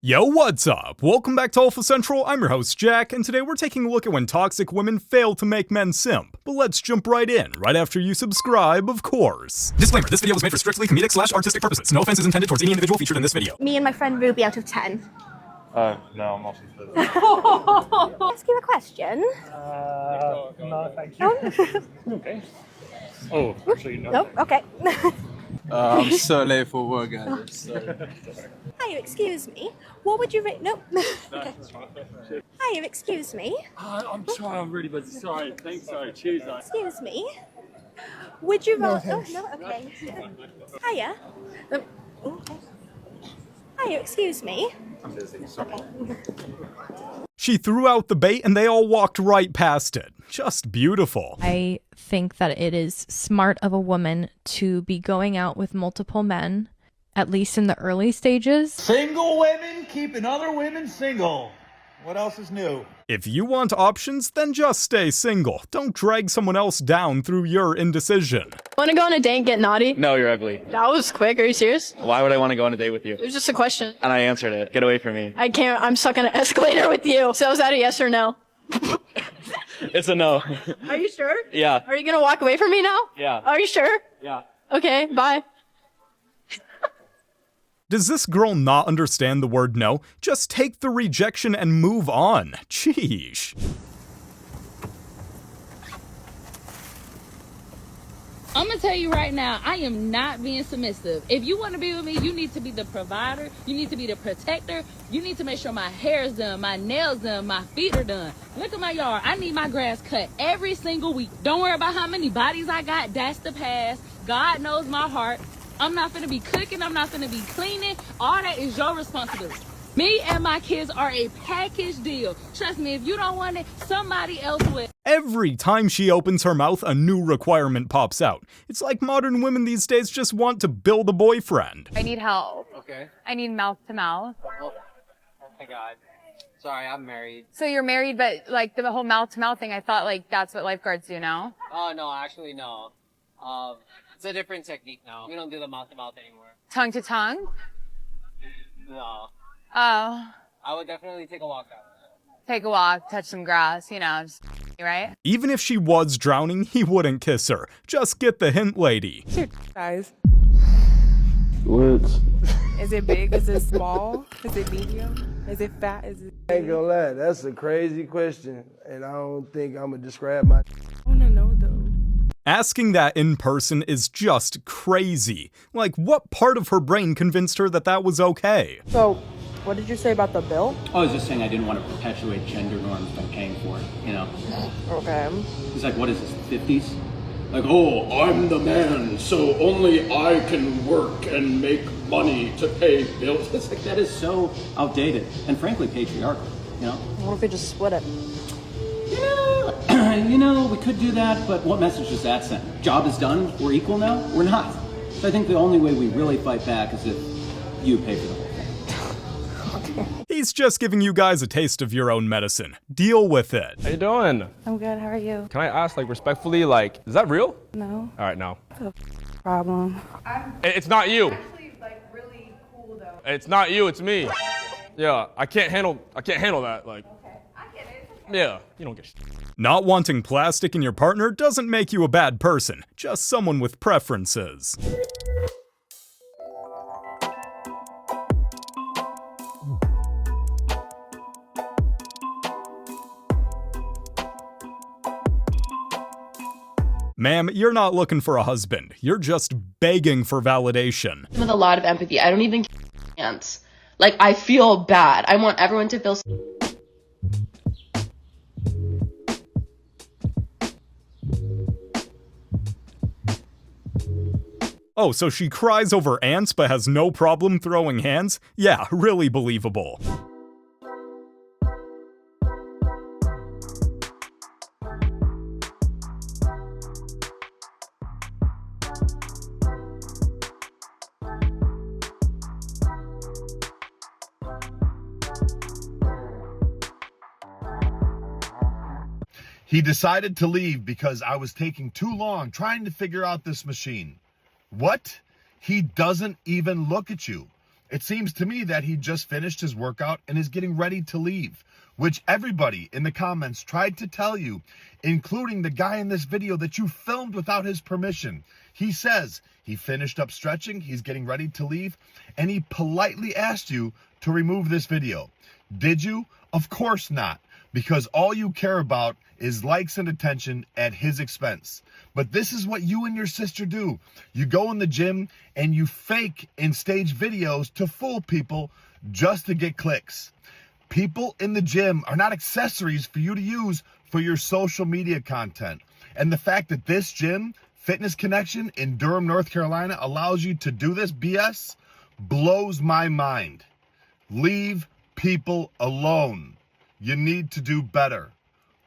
Yo, what's up? Welcome back to Alpha Central. I'm your host, Jack, and today we're taking a look at when toxic women fail to make men simp. But let's jump right in, right after you subscribe, of course. Disclaimer, this video was made for strictly comedic/artistic purposes. No offense is intended towards any individual featured in this video. Me and my friend Ruby out of 10. No, I'm not too good. Ask you a question? No, thank you. Okay. Oh, actually, no. Nope, okay. I'm so late for work, guys. Hi, excuse me. What would you rate? Nope. Okay. Hi, excuse me. I'm sorry, I'm really busy. Sorry, thanks, sorry, cheers. Excuse me. Would you rather? Oh, no, okay. Hiya. Okay. Hiya, excuse me. I'm busy, sorry. She threw out the bait and they all walked right past it. Just beautiful. I think that it is smart of a woman to be going out with multiple men, at least in the early stages. Single women keeping other women single. What else is new? If you want options, then just stay single. Don't drag someone else down through your indecision. Want to go on a date and get naughty? No, you're ugly. That was quick. Are you serious? Why would I want to go on a date with you? It was just a question. And I answered it. Get away from me. I can't. I'm stuck on an escalator with you. So is that a yes or no? It's a no. Are you sure? Yeah. Are you going to walk away from me now? Yeah. Are you sure? Yeah. Okay, bye. Does this girl not understand the word no? Just take the rejection and move on. Sheesh. I'm gonna tell you right now, I am not being submissive. If you want to be with me, you need to be the provider, you need to be the protector, you need to make sure my hair is done, my nails done, my feet are done. Look at my yard, I need my grass cut every single week. Don't worry about how many bodies I got, that's the past. God knows my heart. I'm not gonna be cooking, I'm not gonna be cleaning. All that is your responsibility. Me and my kids are a package deal. Trust me, if you don't want it, somebody else will. Every time she opens her mouth, a new requirement pops out. It's like modern women these days just want to build a boyfriend. I need help. Okay. I need mouth to mouth. Oh my god. Sorry, I'm married. So you're married, but like the whole mouth to mouth thing, I thought like that's what lifeguards do now. Oh, no, actually, no. It's a different technique now. We don't do the mouth to mouth anymore. Tongue to tongue? No. Oh. I would definitely take a walk out. Take a walk, touch some grass, you know, just right? Even if she was drowning, he wouldn't kiss her. Just get the hint, lady. Guys. What? Is it big? Is it small? Is it medium? Is it fat? Is it... I ain't gonna lie, that's a crazy question, and I don't think I'm gonna describe my... I wanna know though. Asking that in person is just crazy. Like, what part of her brain convinced her that that was okay? So, what did you say about the bill? I was just saying I didn't want to perpetuate gender norms by paying for it, you know? Okay. He's like, what is this, 50s? Like, oh, I'm the man, so only I can work and make money to pay bills. It's like, that is so outdated and frankly patriarchal, you know? What if we just split it? You know, we could do that, but what message does that send? Job is done, we're equal now? We're not. So I think the only way we really fight back is if you pay for the whole thing. He's just giving you guys a taste of your own medicine. Deal with it. How you doing? I'm good, how are you? Can I ask, like, respectfully, like, is that real? No. All right, no. Problem. It's not you. Actually, like, really cool though. It's not you, it's me. Yeah, I can't handle that, like. Okay, I get it. Yeah, you don't get shit. Not wanting plastic in your partner doesn't make you a bad person, just someone with preferences. Ma'am, you're not looking for a husband. You're just begging for validation. With a lot of empathy. I don't even chance. Like, I feel bad. I want everyone to feel... Oh, so she cries over ants but has no problem throwing hands? Yeah, really believable. He decided to leave because I was taking too long trying to figure out this machine. What? He doesn't even look at you. It seems to me that he just finished his workout and is getting ready to leave, which everybody in the comments tried to tell you, including the guy in this video that you filmed without his permission. He says he finished up stretching, he's getting ready to leave, and he politely asked you to remove this video. Did you? Of course not, because all you care about is likes and attention at his expense. But this is what you and your sister do. You go in the gym and you fake and stage videos to fool people just to get clicks. People in the gym are not accessories for you to use for your social media content. And the fact that this gym, Fitness Connection in Durham, North Carolina, allows you to do this BS blows my mind. Leave people alone. You need to do better.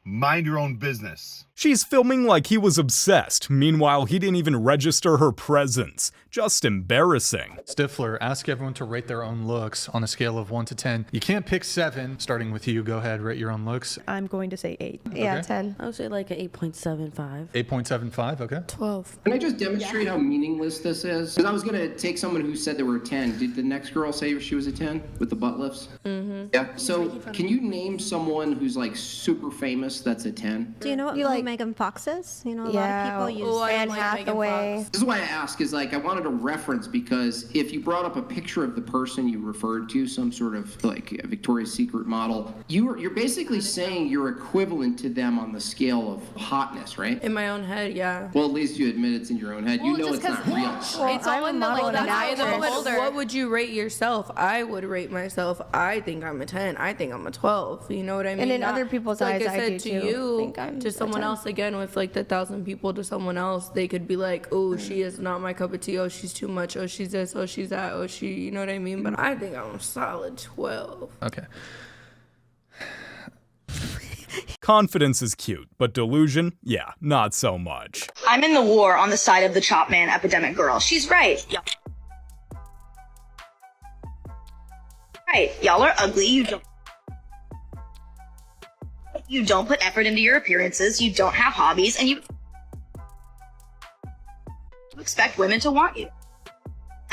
Mind your own business. She's filming like he was obsessed. Meanwhile, he didn't even register her presence. Just embarrassing. Stifler, ask everyone to rate their own looks on a scale of 1 to 10. You can't pick 7. Starting with you, go ahead, rate your own looks. I'm going to say 8. Yeah, Okay. 10. I would say like an 8.75. 8.75, okay. 12. Can I just demonstrate how meaningless this is? Because I was going to take someone who said they were a 10. Did the next girl say she was a 10 with the butt lifts? Mm-hmm. Yeah. So can you name someone who's like super famous that's a 10? Do you know what Megan Fox is? You know, a lot of people use Anne Hathaway. This is why I ask, is like I wanted a reference because if you brought up a picture of the person you referred to, some sort of like a Victoria's Secret model, you're basically saying you're equivalent to them on the scale of hotness, right? In my own head, yeah. Well, at least you admit it's in your own head. You know it's not real. Well, It's all in the, like, the eye of the beholder. What would you rate yourself? I would rate myself, I think I'm a 10. I think I'm a 12. You know what I mean? And in other people's like eyes, I I said do to too. you, Think I'm to a someone 10. else again, with like the 1,000 people to someone else, they could be like, oh, she is not my cup of tea. Oh, she's too much. Oh, she's this. Oh, she's that. Oh, she, you know what I mean? But I think I'm a solid 12. Okay. Confidence is cute, but delusion, yeah, not so much. I'm in the war on the side of the chop man epidemic girl. She's right. Right. Y'all are ugly. You don't put effort into your appearances. You don't have hobbies, and you expect women to want you.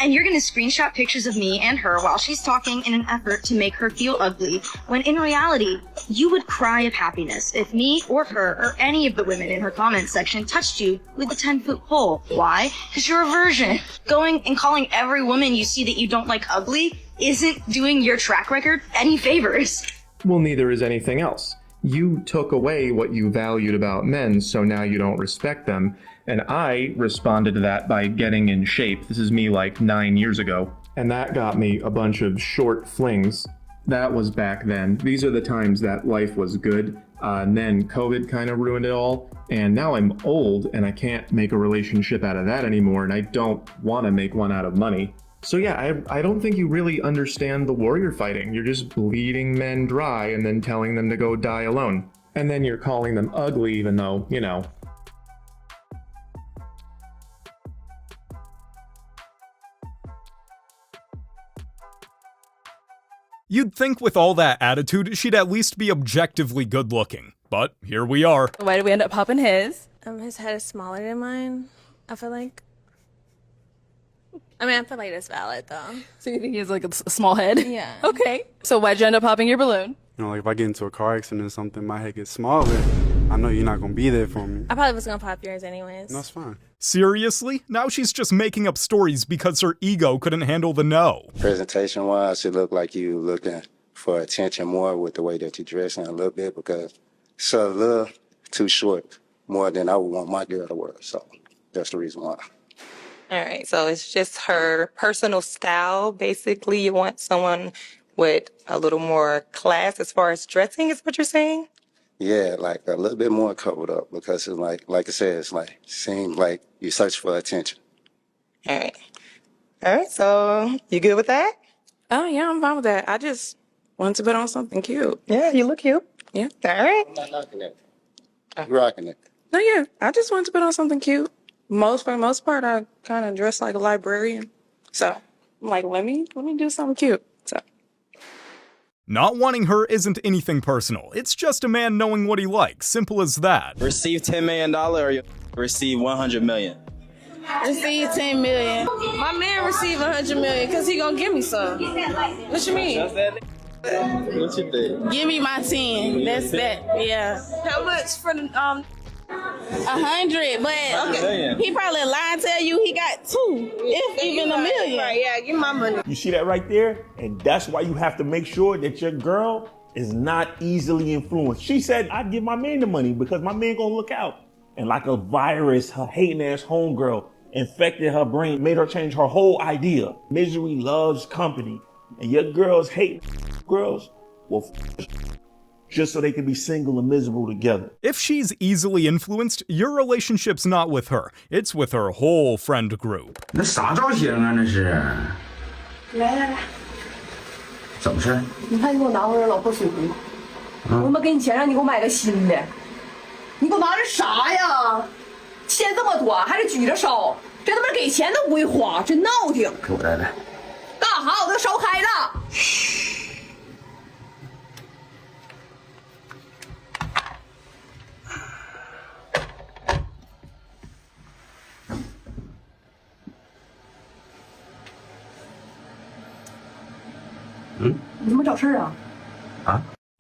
And you're gonna screenshot pictures of me and her while she's talking in an effort to make her feel ugly, when in reality, you would cry of happiness if me or her or any of the women in her comments section touched you with a 10-foot pole. Why? Because you're a virgin. Going and calling every woman you see that you don't like ugly isn't doing your track record any favors. Well, neither is anything else. You took away what you valued about men, so now you don't respect them. And I responded to that by getting in shape. This is me like 9 years ago. And that got me a bunch of short flings. That was back then. These are the times that life was good. And then COVID kind of ruined it all. And now I'm old and I can't make a relationship out of that anymore. And I don't want to make one out of money. So yeah, I don't think you really understand the war you're fighting. You're just bleeding men dry and then telling them to go die alone. And then you're calling them ugly even though, you know. You'd think with all that attitude, she'd at least be objectively good looking. But here we are. Why did we end up popping his? His head is smaller than mine, I feel like. I mean, I feel like it's valid, though. So you think he has like a small head? Yeah. Okay. So why'd you end up popping your balloon? You know, like if I get into a car accident or something, my head gets smaller. I know you're not gonna be there for me. I probably was gonna pop yours anyways. That's fine. Seriously? Now she's just making up stories because her ego couldn't handle the no. Presentation-wise, it looked like you looking for attention more with the way that you dressing a little bit because it's a little too short, more than I would want my girl to wear. So that's the reason why. All right, so it's just her personal style. Basically, you want someone with a little more class as far as dressing, is what you're saying? Yeah, like a little bit more covered up because it's like I said, it's like seems like you search for attention. All right. All right, so you good with that? Oh yeah, I'm fine with that. I just wanted to put on something cute. Yeah, you look cute. Yeah. All right. I'm not knocking it. You rocking it. No, yeah. I just wanted to put on something cute. For the most part, I kind of dress like a librarian. So I'm like, let me do something cute. So. Not wanting her isn't anything personal. It's just a man knowing what he likes. Simple as that. Receive $10 million or you receive $100 million. Receive 10 million. My man received 100 million because he gonna give me some. What you mean? What you think? Give me my 10. That's that. Yeah. How much for the 100? But okay, he probably lied and tell you he got 2, if even $1 million. Right? Yeah, give me my money. You see that right there? And that's why you have to make sure that your girl is not easily influenced. She said, I'd give my man the money because my man gonna look out. And like a virus, her hating ass homegirl infected her brain, made her change her whole idea. Misery loves company. And your girls hate girls, well, just so they can be single and miserable together. If she's easily influenced, your relationship's not with her. It's with her whole friend group. 那啥造型啊，那是？来，怎么事？你看你给我拿我老婆水壶，我他妈给你钱让你给我买个新的，你给我拿这啥呀？钱这么多还得举着烧，这他妈给钱都不会花，真闹挺。给我来来。干哈？我都烧开了。你怎么找事啊？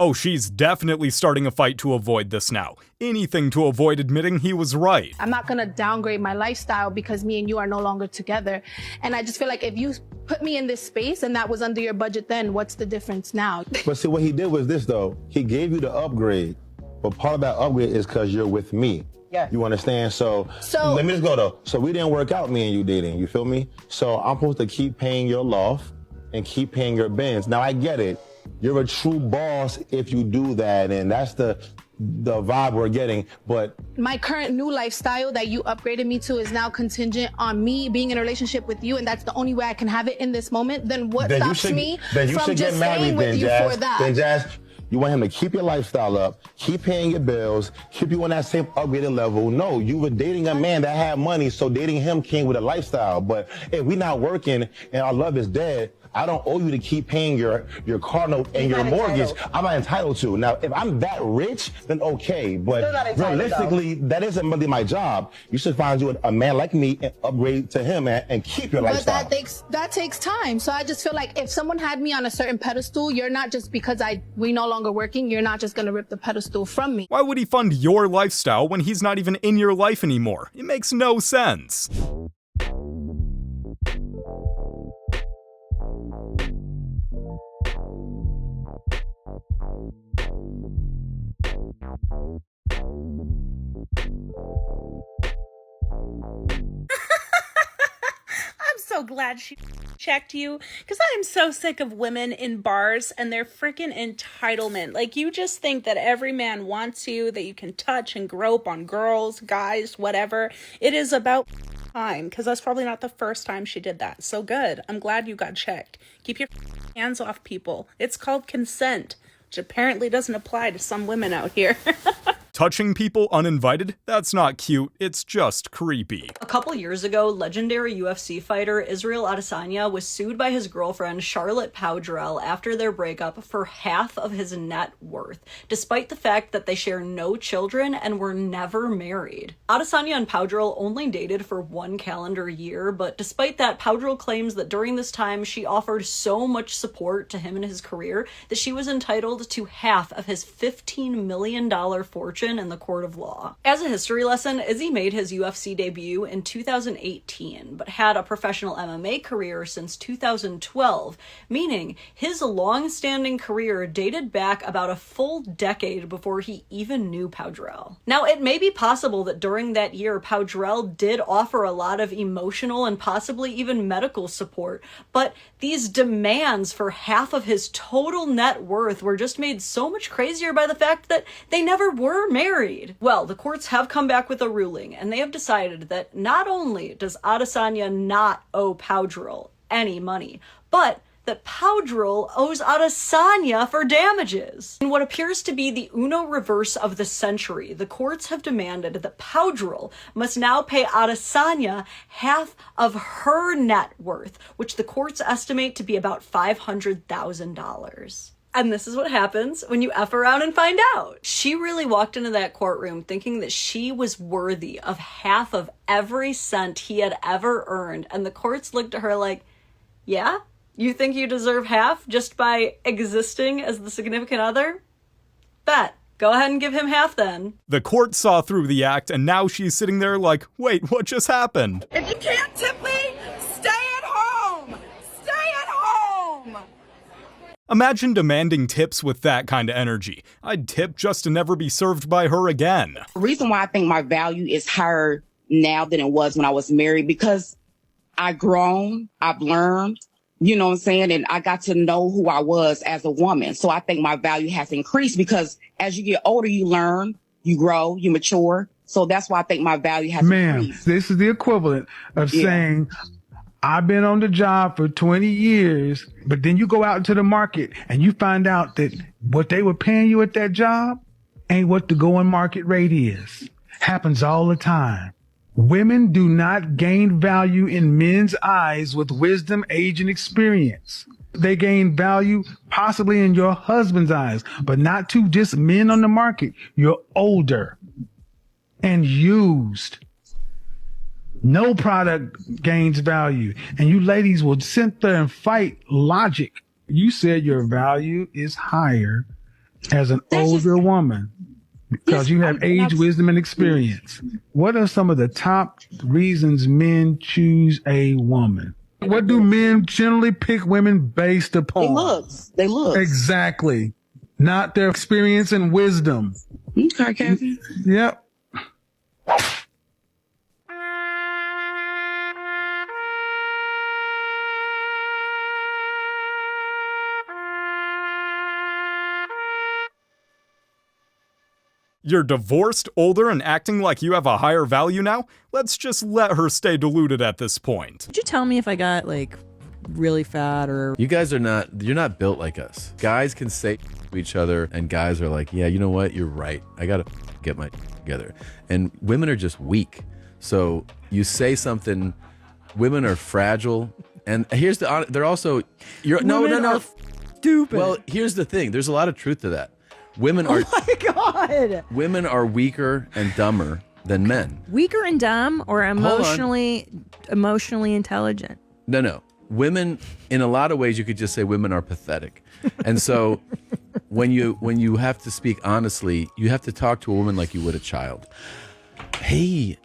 Oh, she's definitely starting a fight to avoid this now. Anything to avoid admitting he was right. I'm not gonna downgrade my lifestyle because me and you are no longer together. And I just feel like if you put me in this space and that was under your budget then, what's the difference now? But see, what he did was this though. He gave you the upgrade, but part of that upgrade is because you're with me. Yeah. You understand? So let me just go though. So we didn't work out, me and you dating, you feel me? So I'm supposed to keep paying your loft and keep paying your bins. Now I get it. You're a true boss if you do that, and that's the vibe we're getting, but... My current new lifestyle that you upgraded me to is now contingent on me being in a relationship with you, and that's the only way I can have it in this moment. Then what stops me from just staying with you for that? Then Jazz, you want him to keep your lifestyle up, keep paying your bills, keep you on that same upgraded level. No, you were dating a man that had money, so dating him came with a lifestyle. But if we're not working and our love is dead, I don't owe you to keep paying your car note and your mortgage. I'm not entitled to. Now, if I'm that rich, then okay. But realistically, that isn't really my job. You should find you a man like me and upgrade to him and keep your lifestyle. But that takes time. So I just feel like if someone had me on a certain pedestal, you're not just because we no longer working, you're not just gonna rip the pedestal from me. Why would he fund your lifestyle when he's not even in your life anymore? It makes no sense. I'm so glad she checked you, because I am so sick of women in bars and their freaking entitlement. Like, you just think that every man wants you, that you can touch and grope on girls, guys, whatever. It is about time, because that's probably not the first time she did that. So good. I'm glad you got checked. Keep your hands off people. It's called consent, which apparently doesn't apply to some women out here. Touching people uninvited? That's not cute, it's just creepy. A couple years ago, legendary UFC fighter Israel Adesanya was sued by his girlfriend Charlotte Powdrell after their breakup for half of his net worth, despite the fact that they share no children and were never married. Adesanya and Powdrell only dated for 1 calendar year, but despite that, Powdrell claims that during this time she offered so much support to him in his career that she was entitled to half of his $15 million fortune in the court of law. As a history lesson, Izzy made his UFC debut in 2018, but had a professional MMA career since 2012, meaning his long-standing career dated back about a full decade before he even knew Powdrell. Now, it may be possible that during that year, Powdrell did offer a lot of emotional and possibly even medical support, but these demands for half of his total net worth were just made so much crazier by the fact that they never were married. Well, the courts have come back with a ruling, and they have decided that not only does Adesanya not owe Powdrell any money, but that Powdrell owes Adesanya for damages. In what appears to be the Uno reverse of the century, the courts have demanded that Powdrell must now pay Adesanya half of her net worth, which the courts estimate to be about $500,000. And this is what happens when you F around and find out. She really walked into that courtroom thinking that she was worthy of half of every cent he had ever earned. And the courts looked at her like, yeah? You think you deserve half just by existing as the significant other? Bet. Go ahead and give him half then. The court saw through the act, and now she's sitting there like, wait, what just happened? If you can't tip me, stay at home. Stay at home. Imagine demanding tips with that kind of energy. I'd tip just to never be served by her again. The reason why I think my value is higher now than it was when I was married, because I've grown, I've learned, you know what I'm saying? And I got to know who I was as a woman. So I think my value has increased because as you get older, you learn, you grow, you mature. So that's why I think my value has increased. This is the equivalent of saying, I've been on the job for 20 years, but then you go out into the market and you find out that what they were paying you at that job ain't what the going market rate is. Happens all the time. Women do not gain value in men's eyes with wisdom, age, and experience. They gain value possibly in your husband's eyes, but not to just men on the market. You're older and used. No product gains value. And you ladies will sit there and fight logic. You said your value is higher as an older woman. Because you have age, wisdom, and experience. What are some of the top reasons men choose a woman? What do men generally pick women based upon? They look. Exactly. Not their experience and wisdom. Okay, Kevin. Yep. You're divorced, older, and acting like you have a higher value now? Let's just let her stay deluded at this point. Could you tell me if I got, like, really fat or... You guys are not, you're not built like us. Guys can say to each other, and guys are like, yeah, you know what? You're right. I gotta get my together. And women are just weak. So you say something, women are fragile. And here's the, they're also, no. Stupid. Well, here's the thing. There's a lot of truth to that. Women are, oh my God. Women are weaker and dumber than men. Weaker and dumb or emotionally intelligent? No. Women, in a lot of ways, you could just say women are pathetic. And so when you have to speak honestly, you have to talk to a woman like you would a child. Hey,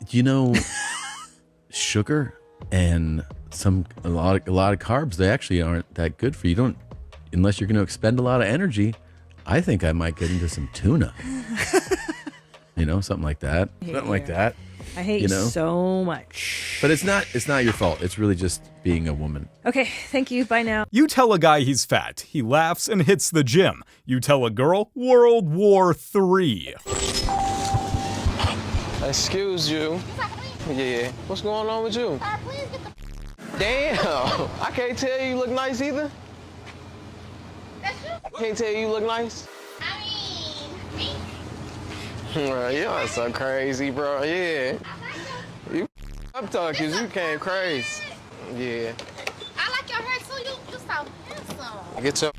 sugar and a lot of carbs, they actually aren't that good for you. Unless you're going to expend a lot of energy. I think I might get into some tuna. Something like that. I hate you so much. But it's not your fault. It's really just being a woman. Okay, thank you. Bye now. You tell a guy he's fat. He laughs and hits the gym. You tell a girl, World War III. Excuse you. Yeah. What's going on with you? Damn. I can't tell you look nice either. Can't tell you look nice. Bro, you are so crazy, bro. Yeah. You up talking, you came crazy. Yeah. I like your hair too. You so handsome. Get your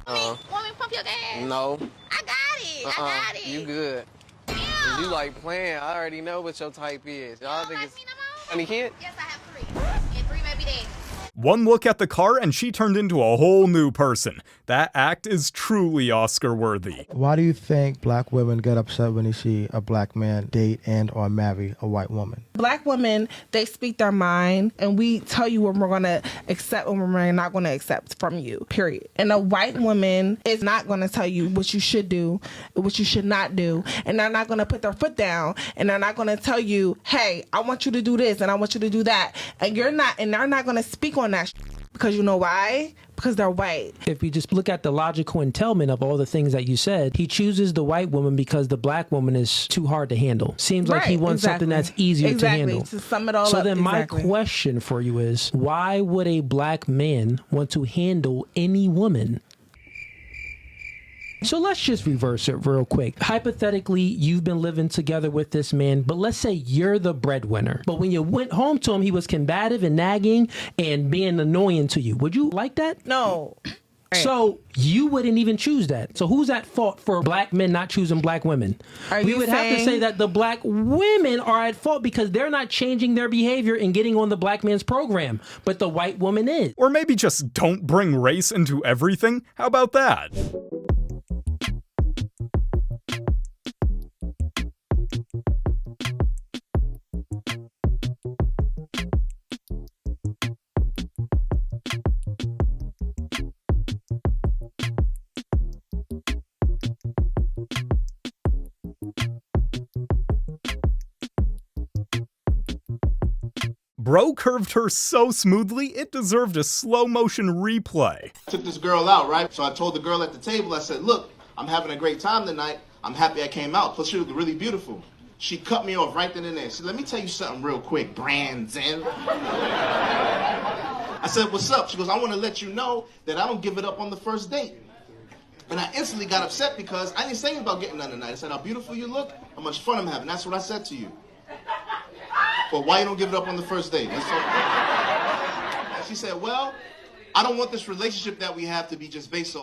Want me to pump your gas? No. I got it. I got it. You good. Yeah. You like playing. I already know what your type is. Y'all think it's funny kid? Yes, I have 3. And 3 baby days. One look at the car and she turned into a whole new person. That act is truly Oscar-worthy. Why do you think black women get upset when they see a black man date and or marry a white woman? Black women, they speak their mind, and we tell you what we're going to accept and what we're not going to accept from you, period. And a white woman is not going to tell you what you should do, what you should not do, and they're not going to put their foot down, and they're not going to tell you, hey, I want you to do this, and I want you to do that, and they're not going to speak on that because you know why? Because they're white. If we just look at the logical entailment of all the things that you said, he chooses the white woman because the black woman is too hard to handle. Seems like he wants something that's easier to handle. To sum it all up. So then my question for you is, why would a black man want to handle any woman? So let's just reverse it real quick. Hypothetically, you've been living together with this man, but let's say you're the breadwinner. But when you went home to him, he was combative and nagging and being annoying to you. Would you like that? No. So you wouldn't even choose that. So who's at fault for black men not choosing black women? We would have to say that the black women are at fault because they're not changing their behavior and getting on the black man's program, but the white woman is. Or maybe just don't bring race into everything? How about that? Bro curved her so smoothly, it deserved a slow motion replay. I took this girl out, right? So I told the girl at the table, I said, look, I'm having a great time tonight. I'm happy I came out. Plus, she looked really beautiful. She cut me off right then and there. She said, let me tell you something real quick, Brandon. I said, what's up? She goes, I want to let you know that I don't give it up on the first date. And I instantly got upset because I didn't say anything about getting none tonight. I said, how beautiful you look, how much fun I'm having. That's what I said to you. But why you don't give it up on the first date? And she said, well, I don't want this relationship that we have to be just based on.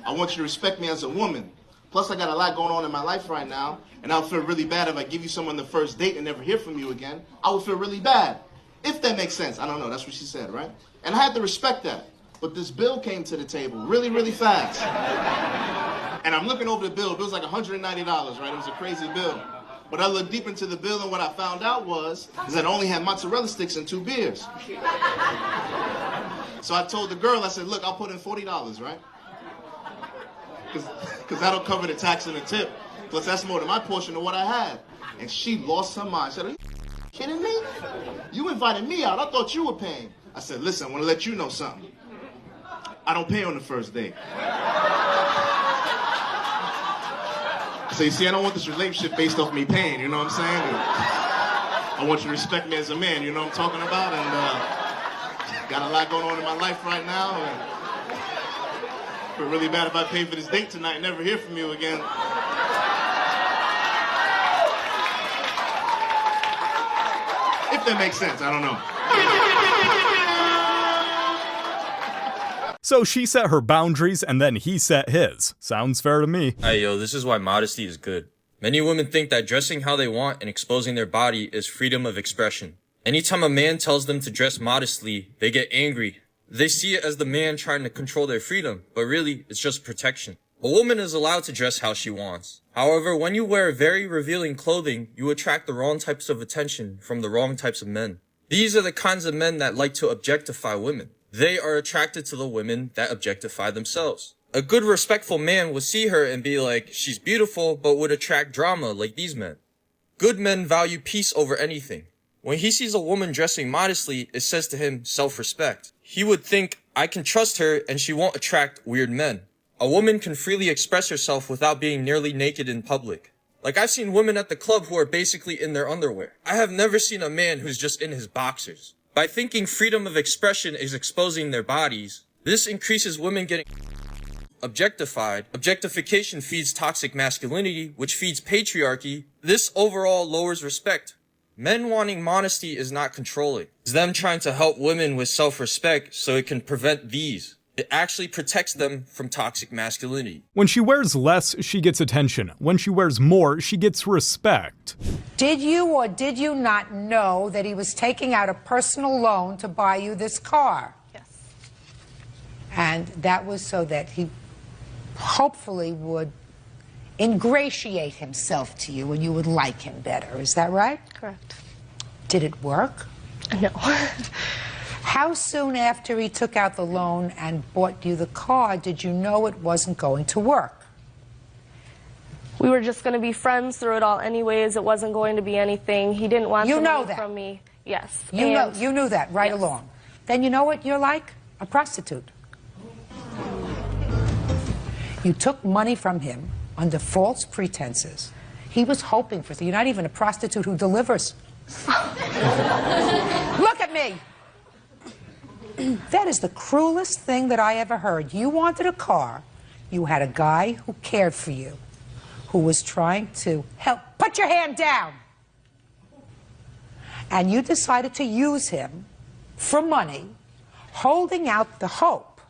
I want you to respect me as a woman. Plus, I got a lot going on in my life right now, and I would feel really bad if I give you someone the first date and never hear from you again. I would feel really bad. If that makes sense. I don't know. That's what she said, right? And I had to respect that. But this bill came to the table really, really fast. And I'm looking over the bill. The bill's like $190, right? It was a crazy bill. But I looked deep into the bill, and what I found out was that I only had mozzarella sticks and 2 beers. So I told the girl, I said, look, I'll put in $40, right? Because that'll cover the tax and the tip. Plus, that's more than my portion of what I had. And she lost her mind. She said, are you kidding me? You invited me out. I thought you were paying. I said, listen, I want to let you know something. I don't pay on the first date. So you see, I don't want this relationship based off me paying, you know what I'm saying? And I want you to respect me as a man, you know what I'm talking about? And got a lot going on in my life right now. And I feel really bad if I pay for this date tonight and never hear from you again. If that makes sense, I don't know. So she set her boundaries and then he set his. Sounds fair to me. Hey yo, this is why modesty is good. Many women think that dressing how they want and exposing their body is freedom of expression. Anytime a man tells them to dress modestly, they get angry. They see it as the man trying to control their freedom, but really, it's just protection. A woman is allowed to dress how she wants. However, when you wear very revealing clothing, you attract the wrong types of attention from the wrong types of men. These are the kinds of men that like to objectify women. They are attracted to the women that objectify themselves. A good respectful man would see her and be like, she's beautiful, but would attract drama like these men. Good men value peace over anything. When he sees a woman dressing modestly, it says to him self-respect. He would think, I can trust her and she won't attract weird men. A woman can freely express herself without being nearly naked in public. Like I've seen women at the club who are basically in their underwear. I have never seen a man who's just in his boxers. By thinking freedom of expression is exposing their bodies, this increases women getting objectified. Objectification feeds toxic masculinity, which feeds patriarchy. This overall lowers respect. Men wanting modesty is not controlling. It's them trying to help women with self-respect so it can prevent these. It actually protects them from toxic masculinity. When she wears less, she gets attention. When she wears more, she gets respect. Did you or did you not know that he was taking out a personal loan to buy you this car? Yes. And that was so that he hopefully would ingratiate himself to you and you would like him better. Is that right? Correct. Did it work? No. How soon after he took out the loan and bought you the car did you know it wasn't going to work? We were just going to be friends through it all anyways. It wasn't going to be anything. He didn't want You the know money that. from me. Yes. You knew that right Yes. along. Then you know what you're like? A prostitute. You took money from him under false pretenses. He was hoping for You're not even a prostitute who delivers. Look at me! That is the cruelest thing that I ever heard. You wanted a car. You had a guy who cared for you, who was trying to help. Put your hand down! And you decided to use him for money, holding out the hope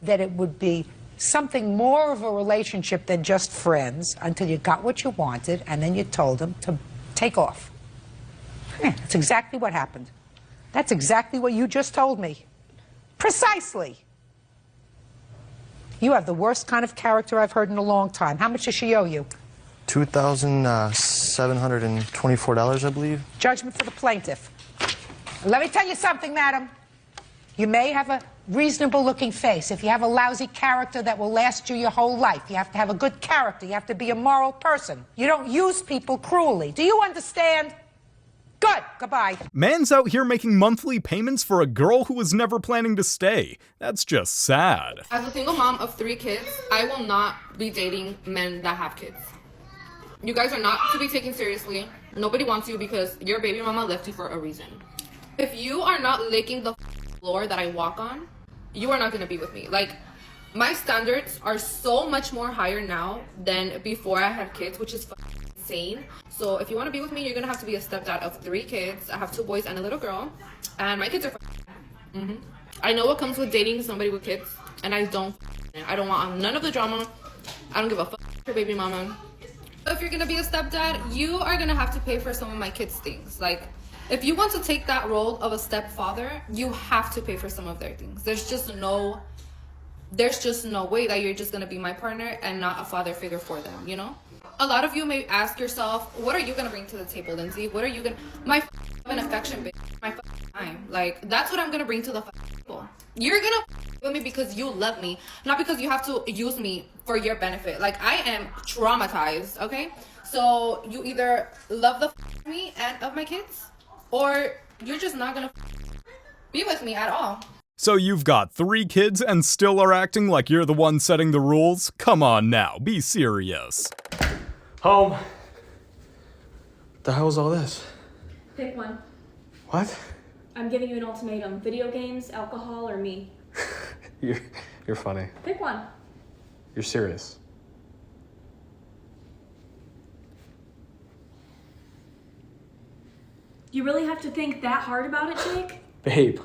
that it would be something more of a relationship than just friends until you got what you wanted, and then you told him to take off. That's exactly what happened. That's exactly what you just told me. Precisely. You have the worst kind of character I've heard in a long time. How much does she owe you? $2,724, I believe. Judgment for the plaintiff. Let me tell you something, madam. You may have a reasonable-looking face. If you have a lousy character that will last you your whole life, you have to have a good character. You have to be a moral person. You don't use people cruelly. Do you understand? Good. Goodbye. Man's out here making monthly payments for a girl who was never planning to stay. That's just sad. As a single mom of 3 kids, I will not be dating men that have kids. You guys are not to be taken seriously. Nobody wants you because your baby mama left you for a reason. If you are not licking the floor that I walk on, you are not going to be with me. Like, my standards are so much more higher now than before I had kids, which is insane. So if you want to be with me, you're going to have to be a stepdad of 3 kids. I have 2 boys and a little girl, and my kids are I know what comes with dating somebody with kids, and I don't want none of the drama. I don't give a fuck your baby mama. If you're going to be a stepdad, you are going to have to pay for some of my kids' things. Like, if you want to take that role of a stepfather, you have to pay for some of their things. There's just no way that you're just going to be my partner and not a father figure for them, you know? A lot of you may ask yourself, what are you going to bring to the table, Lindsay? What are you going to... My an affection, bitch. My time. Like, that's what I'm going to bring to the table. You're going to with me because you love me, not because you have to use me for your benefit. Like, I am traumatized, okay? So you either love the me and of my kids, or you're just not going to be with me at all. So you've got 3 kids and still are acting like you're the one setting the rules? Come on now, be serious. Home. The hell's all this? Pick one. What? I'm giving you an ultimatum. Video games, alcohol, or me. You're funny. Pick one. You're serious. You really have to think that hard about it, Jake? Babe,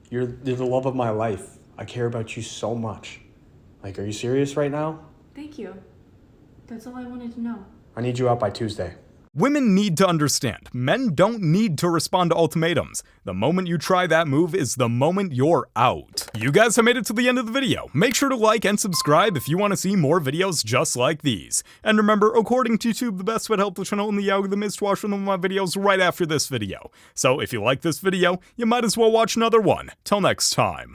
you're the love of my life. I care about you so much. Like, are you serious right now? Thank you. That's all I wanted to know. I need you out by Tuesday. Women need to understand, men don't need to respond to ultimatums. The moment you try that move is the moment you're out. You guys have made it to the end of the video. Make sure to like and subscribe if you want to see more videos just like these. And remember, according to YouTube, the best way to help the channel in the algorithm is to watch one of my videos right after this video. So if you like this video, you might as well watch another one. Till next time.